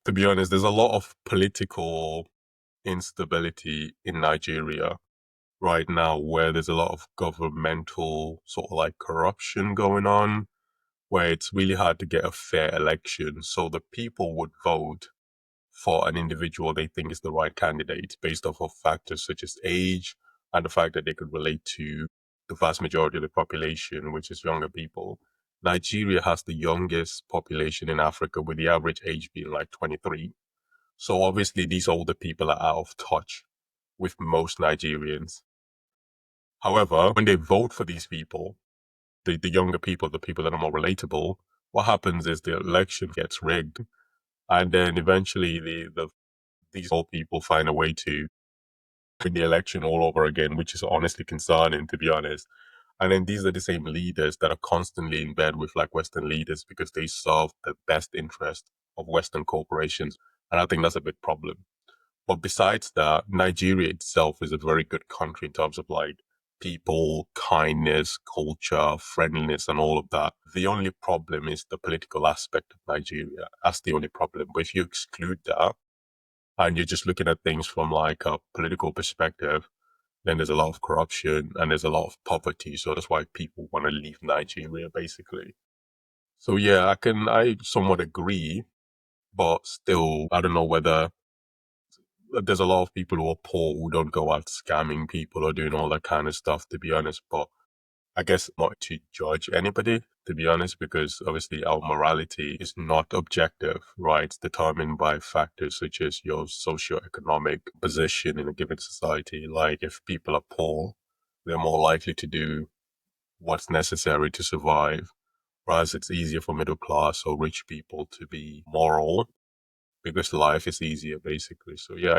To be honest, there's a lot of political instability in Nigeria right now where there's a lot of governmental sort of like corruption going on, where it's really hard to get a fair election. So the people would vote for an individual they think is the right candidate based off of factors such as age and the fact that they could relate to the vast majority of the population, which is younger people. Nigeria has the youngest population in Africa, with the average age being like 23. So obviously, these older people are out of touch with most Nigerians. However, when they vote for these people, the younger people, the people that are more relatable, what happens is the election gets rigged, and then eventually these old people find a way to win the election all over again, which is honestly concerning, to be honest. And then these are the same leaders that are constantly in bed with like Western leaders because they serve the best interest of Western corporations. And I think that's a big problem. But besides that, Nigeria itself is a very good country in terms of like people, kindness, culture, friendliness, and all of that. The only problem is the political aspect of Nigeria. That's the only problem. But if you exclude that and you're just looking at things from like a political perspective, then there's a lot of corruption and there's a lot of poverty. So that's why people want to leave Nigeria, basically. So yeah, I somewhat agree, but still, I don't know whether there's a lot of people who are poor who don't go out scamming people or doing all that kind of stuff, to be honest. But I guess not to judge anybody, to be honest, because obviously our morality is not objective, right? It's determined by factors such as your socioeconomic position in a given society. Like if people are poor, they're more likely to do what's necessary to survive. Whereas it's easier for middle class or rich people to be moral because life is easier, basically. So yeah,